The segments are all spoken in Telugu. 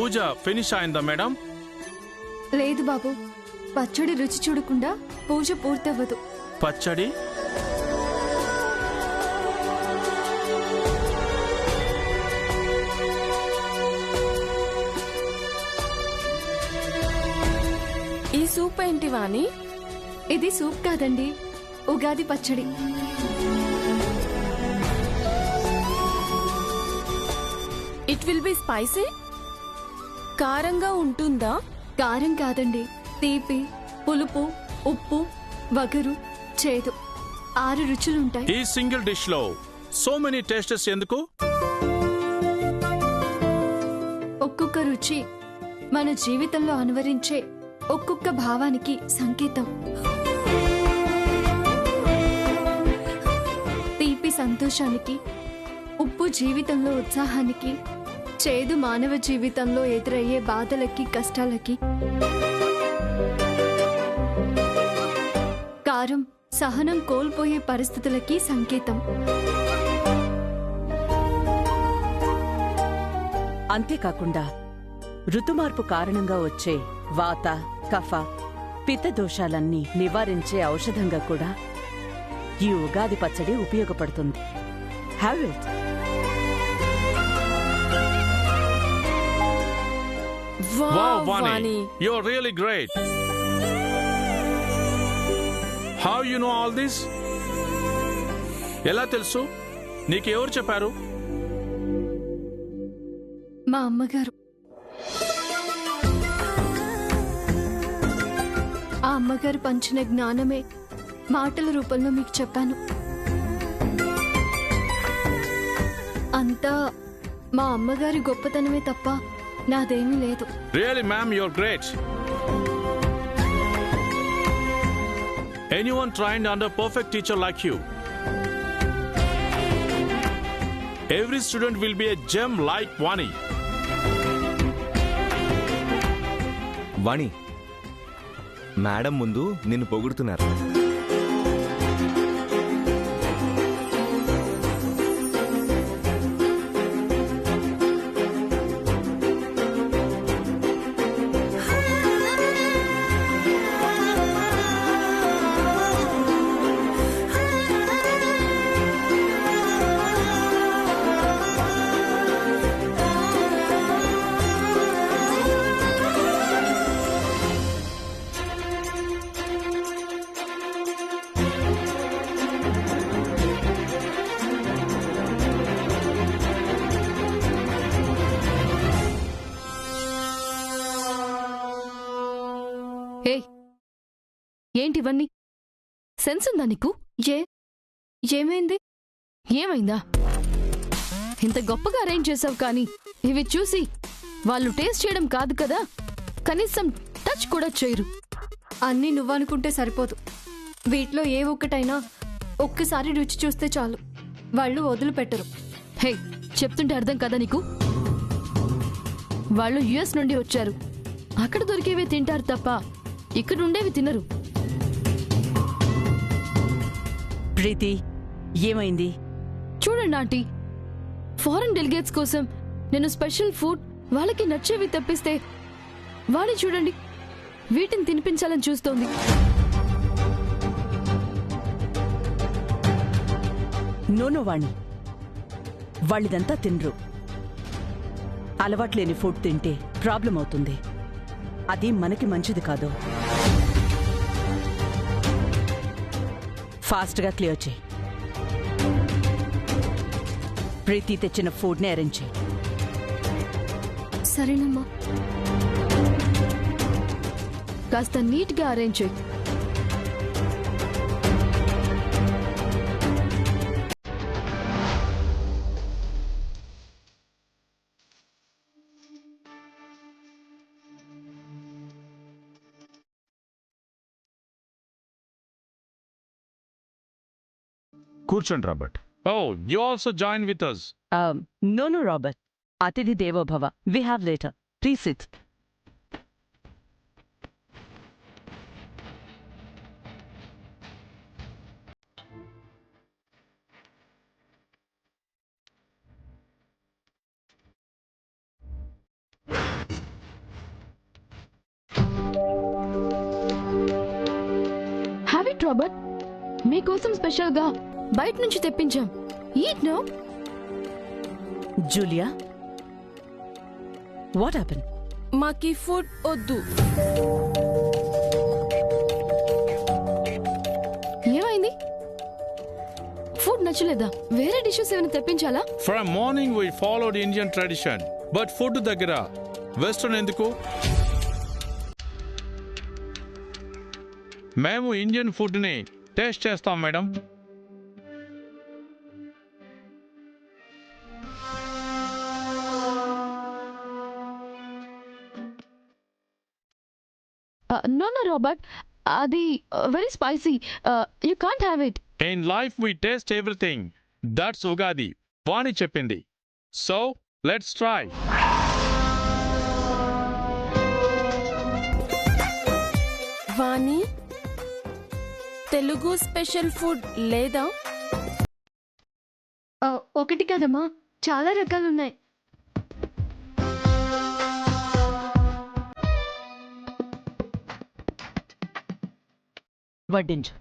పూజ ఫినిష్ అయిందా మేడం? లేదు బాబు, పచ్చడి రుచి చూడకుండా పూజ పూర్తవ్వదు. పచ్చడి ఈ సూప్ ఏంటి వాణి? ఇది సూప్ కాదండి, ఉగాది పచ్చడి. It will be spicy. కారంగా ఉంటుందా? కారం కాదండి, తీపి, పులుపు, ఉప్పు, వగరు, చేదు 6 రుచులుంటాయి. ఈ సింగిల్ డిష్ లో సో మెనీ టేస్టెస్ ఎందుకు? ఒక్కొక్క రుచి మన జీవితంలో అనువరించే ఒక్కొక్క భావానికి సంకేతం. తీపి సంతోషానికి, ఉప్పు జీవితంలో ఉత్సాహానికి, చేదు మానవ జీవితంలో ఎదురయ్యే బాధలకి, కష్టాలకి, కారం సహనం కోల్పోయే పరిస్థితులకి సంకేతం. అంతేకాకుండా ఋతుమార్పు కారణంగా వచ్చే వాత, కఫ, పిత్త దోషాలన్నీ నివారించే ఔషధంగా కూడా ఈ ఉగాది పచ్చడి ఉపయోగపడుతుంది. Have it. Wow, Vani. Vani, you're really great. How you know all this? ఎలా తెలుసు? నీకు ఎవరు చెప్పారు? మా అమ్మగారు. ఆ అమ్మగారు పంచిన జ్ఞానమే మాటల రూపంలో మీకు చెప్పాను. అంతా మా అమ్మగారి గొప్పతనమే తప్ప నాదేమీ లేదు. Really, ma'am, you're great. Anyone trained under perfect teacher like you? Every student will be a gem like Vani. Vani, madam ముందు నిన్ను పొగుడుతున్నారు. ఏంటివన్నీ? సెన్స్ ఉందా నీకు? ఏమైంది? ఏమైందా? ఇంత గొప్పగా అరేంజ్ చేసావు కానీ ఇవి చూసి వాళ్ళు టేస్ట్ చేయడం కాదు కదా, కనీసం టచ్ కూడా చేయరు. అన్నీ నువ్వనుకుంటే సరిపోదు. వీటిలో ఏ ఒక్కటైనా ఒక్కసారి రుచి చూస్తే చాలు, వాళ్ళు వదిలిపెట్టరు. హే, చెప్తుంటే అర్థం కదా నీకు? వాళ్ళు యుఎస్ నుండి వచ్చారు. అక్కడ దొరికేవే తింటారు తప్ప ఇక్కడ ఉండేవి తినరు. ప్రీతి, ఏమైంది? చూడండి ఆంటీ, ఫారెన్ డెలిగేట్స్ కోసం నేను స్పెషల్ ఫుడ్ వాళ్ళకి నచ్చేవి తెప్పిస్తే వాడిని చూడండి వీటిని తినిపించాలని చూస్తోంది. నోనో వాణి, వాళ్ళిదంతా తినరు. అలవాట్లేని ఫుడ్ తింటే ప్రాబ్లం అవుతుంది. అది మనకి మంచిది కాదు. ఫాస్ట్గా క్లియర్ చేయి. ప్రీతి తెచ్చిన ఫుడ్ని అరేంజ్ చేయి. సరేనమ్మా. కాస్త నీట్గా అరేంజ్ చేయి. కూర్చోండి Robert. Oh, you also join with us. No, Robert. Atithi Devo Bhava. We have later. Please sit. Have it Robert, మీకోసం స్పెషల్ గా బయట నుంచి తెప్పించాం. ఈట్ నో. Julia, what happened? మాకీ ఫుడ్ వద్దు. ఏమైంది? ఫుడ్ నచ్చలేదా? వేరే డిషెస్ ఏమైనా తెప్పించాలా? From morning we followed Indian tradition. But food దగ్గర వెస్టర్న్ ఎందుకు? మేము ఇండియన్ ఫుడ్ ని టేస్ట్ చేస్తాం మేడం. నో రాబర్ట్, అది very spicy. You can't have it. In life we taste everything. That's Ugadi. Vani చెప్పింది. So let's try. Vani, Telugu special food లేదా? ఒకటి కదమ్మా, చాలా రకాలు ఉన్నాయి. వడ్డించు.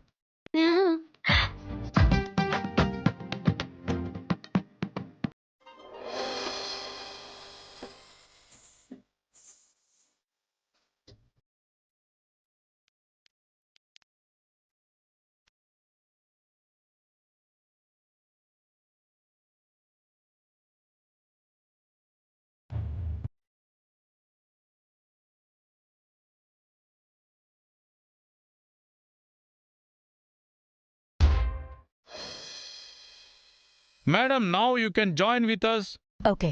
Madam, now you can join with us. Okay.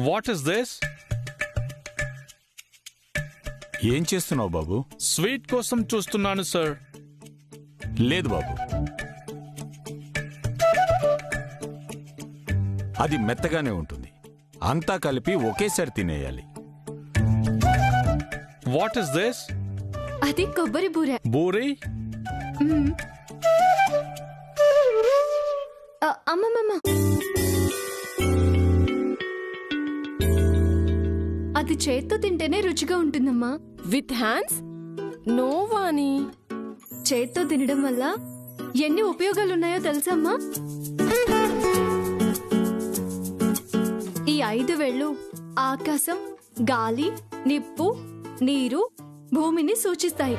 What is this? ఏం చేస్తున్నావు బాబు? స్వీట్ కోసం చూస్తున్నాను సార్. లేదు బాబు, అది మెత్తగానే ఉంటుంది. అంతా కలిపి ఒకేసారి తినేయాలి. What is this? అది కొబ్బరి బూరె. బూరి? అమ్మమ్మ, అది చేత్తో తింటేనే రుచిగా ఉంటుందమ్మా. With hands? నో వాణి. చేత్తో తినడం వల్ల ఎన్ని ఉపయోగాలున్నాయో తెలుసమ్మా? ఈ 5 వేళ్ళు ఆకాశం, గాలి, నిప్పు, నీరు, భూమిని సూచిస్తాయి.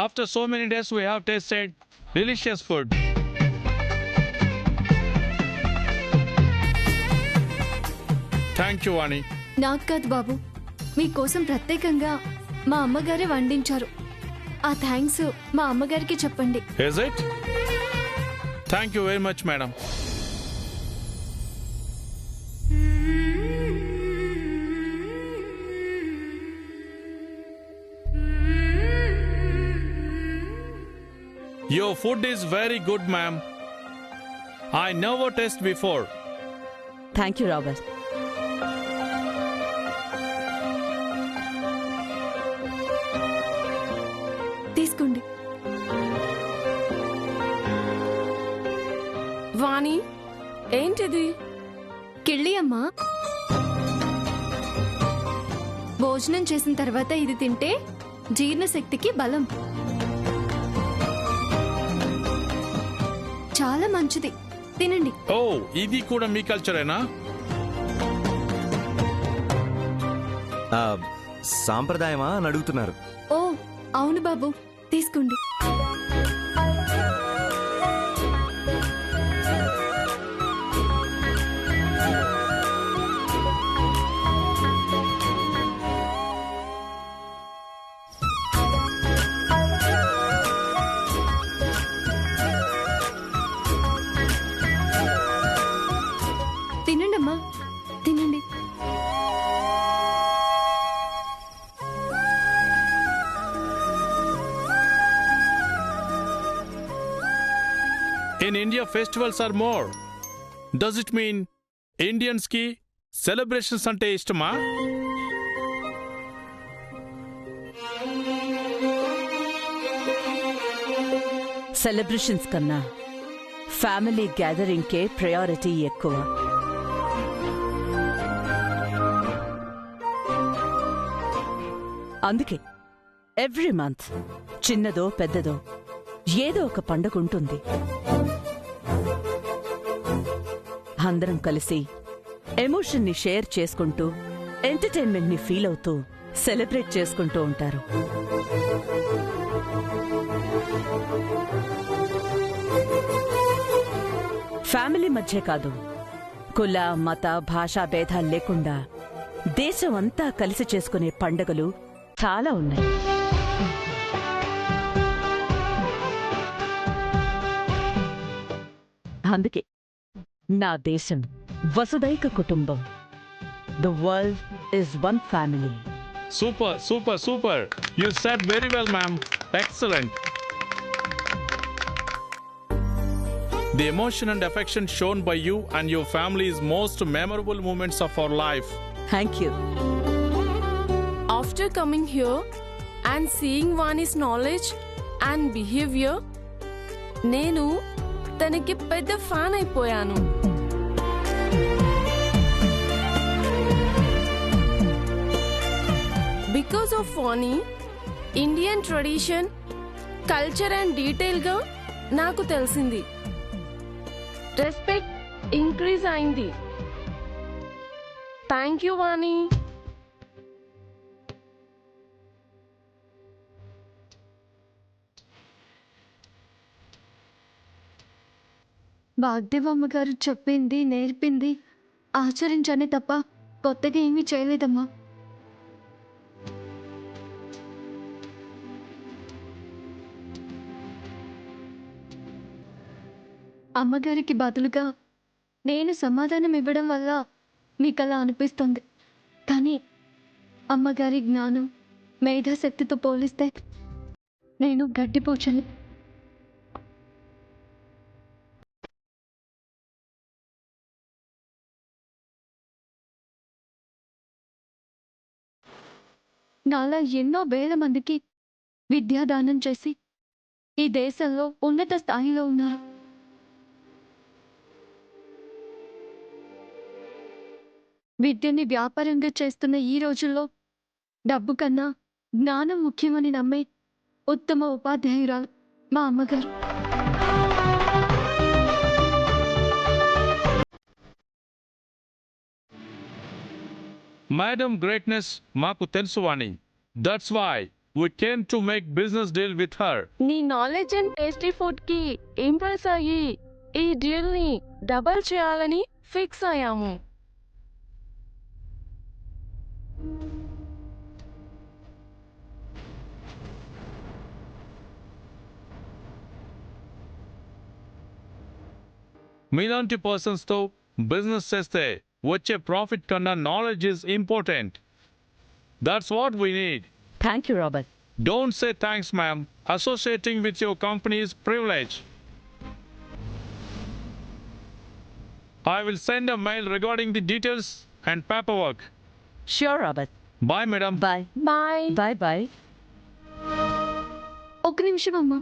After so many days, we have tasted delicious food. Thank you, Vani. నాకు కాదు బాబు, మీకోసం ప్రత్యేకంగా మా అమ్మగారే వండించారు. ఆ థ్యాంక్స్ మా అమ్మగారికి చెప్పండి. Is it? Thank you very much, madam. Your food is very good, ma'am. I never tasted before. Thank you, Robert. తీసుకోండి. వాణి ఏంటిది? కిళ్ళి అమ్మా. భోజనం చేసిన తర్వాత ఇది తింటే జీర్ణశక్తికి బలం. చాలా మంచిది, తినండి. ఓ ఇది కూడా మీ కల్చరేనా? సాంప్రదాయమా అని అడుగుతున్నారు. ఓ అవును బాబు, తీసుకోండి. తినండి అమ్మా, తినండి. In India, festivals are more. Does it mean Indians ki celebrations ante ishtama? Celebrations కన్నా ఫ్యామిలీ గ్యాదరింగ్కే ప్రయారిటీ ఎక్కువ. అందుకే ఎవ్రీ మంత్ చిన్నదో పెద్దదో ఏదో ఒక పండుగ ఉంటుంది. అందరం కలిసి ఎమోషన్ని షేర్ చేసుకుంటూ ఎంటర్టైన్మెంట్ని ఫీల్ అవుతూ సెలబ్రేట్ చేసుకుంటూ ఉంటారు. ఫ్యామిలీ మధ్య కాదు, కుల మత భాషా భేదాలు లేకుండా దేశం అంతా కలిసి చేసుకునే పండుగలు చాలా ఉన్నాయి. అందుకే నా దేశం వసుదైక కుటుంబం. The world is one family. Super, super, super. You said very well, ma'am. Excellent. The emotion and affection shown by you and your family is most memorable moments of our life. Thank you. After coming here and seeing Vani's knowledge and behavior, నేను తనకి పెద్ద ఫ్యాన్ అయిపోయాను. Because of Vani, Indian tradition, culture and detail గా నాకు తెలిసింది. రెస్పెక్ట్ ఇంక్రీజ్ అయింది. థ్యాంక్ యూ వాణి. వాగ్దేవమ్మ గారు చెప్పింది నేర్పింది ఆచరించనే తప్ప కొత్తగా ఏమీ చేయలేదమ్మా. అమ్మగారికి బదులుగా నేను సమాధానం ఇవ్వడం వల్ల మీకు అలా అనిపిస్తుంది. కానీ అమ్మగారి జ్ఞానం మేధాశక్తితో పోలిస్తే నేను గడ్డిపోచను. నాలా ఎన్నో వేల మందికి విద్యాదానం చేసి ఈ దేశంలో ఉన్నత స్థాయిలో ఉన్నారు. విద్యని వ్యాపారంగా చేస్తున్న ఈ రోజుల్లో డబ్బు కన్నా జ్ఞానం ముఖ్యమని నమ్మే ఉత్తమ ఉపాధ్యాయురాలు మా అమ్మగారు. Madam greatness మాకు తెలుసు వాణి. That's why we came to make business deal with her. నీ నాలెడ్జ్ అండ్ టేస్టీ ఫుడ్ కి ఇంప్రెస్ అయ్యి ఈ డీల్ ని డబల్ చేయాలని ఫిక్స్ అయ్యాము. మీలాంటి పర్సన్స్ తో బిజినెస్ చేస్తే వచ్చే ప్రాఫిట్ కన్నా knowledge is important. That's what we need. Thank you Robert. Don't say thanks, ma'am. Associating with your company is privilege. I will send a mail regarding the details and paperwork. Sure Robert. Bye, madam. Bye bye. Bye bye. ఒక్క నిమిషం అమ్మా.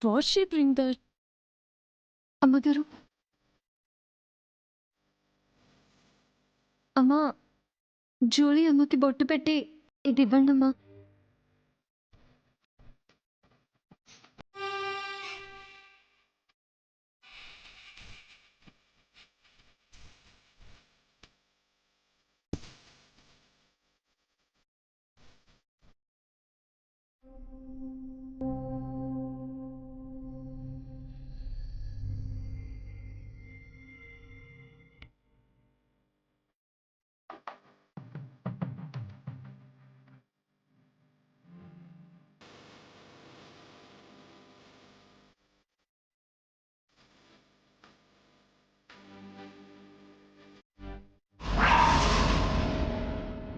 What she bring that? అమ్మగారు, అమ్మా, జూలీ అమ్మకి బొట్టు పెట్టి ఇది ఇవ్వండి అమ్మా.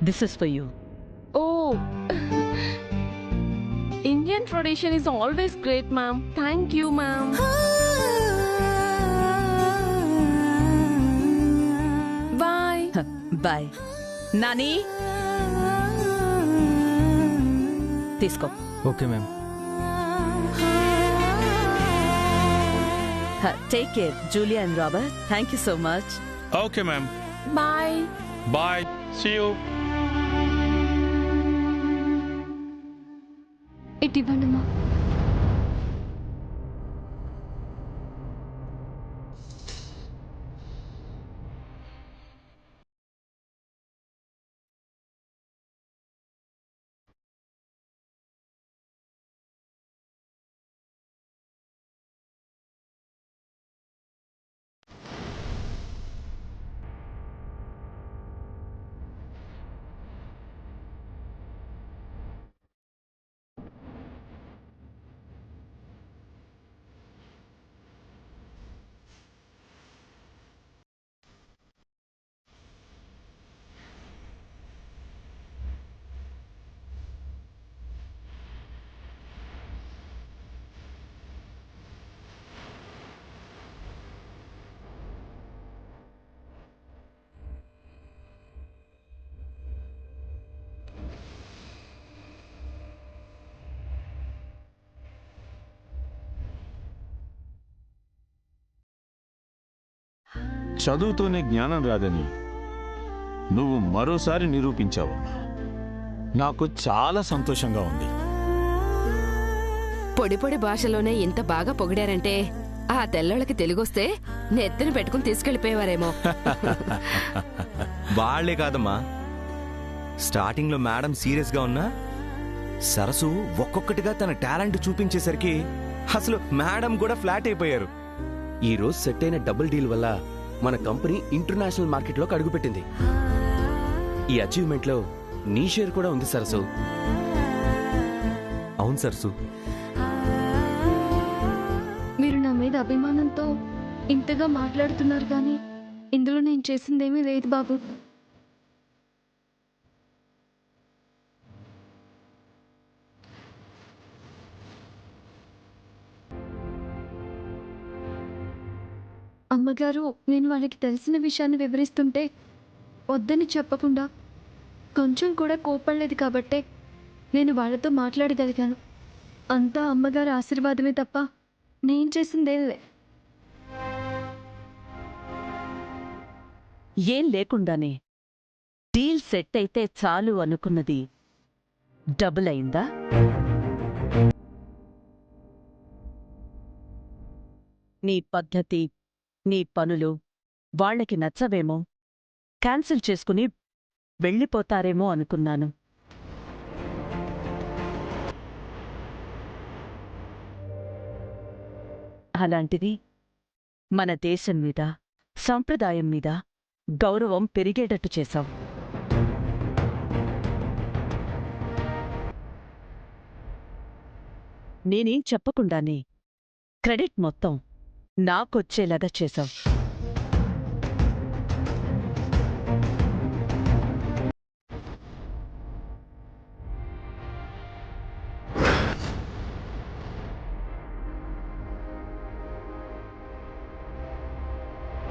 This is for you. Oh, Indian tradition is always great, ma'am. Thank you, ma'am. Bye. Bye. Nani, తీసుకో. Okay ma'am. Take care Julia and Robert. Thank you so much. Okay, ma'am. Bye. Bye. See you. ఇటు ఇవ్వండి అమ్మా. చదువుతోనే జ్ఞానం రాదని నువ్వు మరోసారి నిరూపించావు. నాకు చాలా సంతోషంగా ఉంది. పొడి పొడి భాషలోనే ఇంత బాగా పొగిడారంటే ఆ తెల్లోళ్ళకి తెలుగొస్తే నెత్తిన పెట్టుకుని తీసుకెళ్లిపోయేవారేమో. వాళ్లే కాదమ్మా, స్టార్టింగ్ లో మేడం సీరియస్ గా ఉన్నా సరసు ఒక్కొక్కటిగా తన టాలెంట్ చూపించేసరికి అసలు మేడం కూడా ఫ్లాట్ అయిపోయారు. ఈ రోజు సెట్ అయిన డబుల్ డీల్ వల్ల మన కంపెనీ ఇంటర్నేషనల్ మార్కెట్లోకి అడుగుపెట్టింది. ఈ అచీవ్మెంట్ లో నీ షేర్ కూడా ఉంది సరసు. అవును సరసు. మీరు నా మీద అభిమానంతో ఇంతగా మాట్లాడుతున్నారు కానీ ఇందులో నేను చేసిందేమీ లేదు బాబు. అమ్మగారు, నేను వాళ్ళకి తెలిసిన విషయాన్ని వివరిస్తుంటే వద్దని చెప్పకుండా కొంచెం కూడా కోపడలేదు కాబట్టే నేను వాళ్ళతో మాట్లాడగలిగాను. అంతా అమ్మగారు ఆశీర్వాదమే తప్ప నేను చేసిందేలే. ఏం లేకుండానే డీల్ సెట్ అయితే చాలు అనుకున్నది డబుల్ అయిందా? నీ పద్ధతి, నీ పనులు వాళ్ళకి నచ్చవేమో, క్యాన్సిల్ చేసుకుని వెళ్ళిపోతారేమో అనుకున్నాను. అలాంటిది మన దేశం మీద, సంప్రదాయం మీద గౌరవం పెరిగేటట్టు చేశాం. నేనేం చెప్పకుండానే క్రెడిట్ మొత్తం నాకొచ్చేలాగా చేశావు.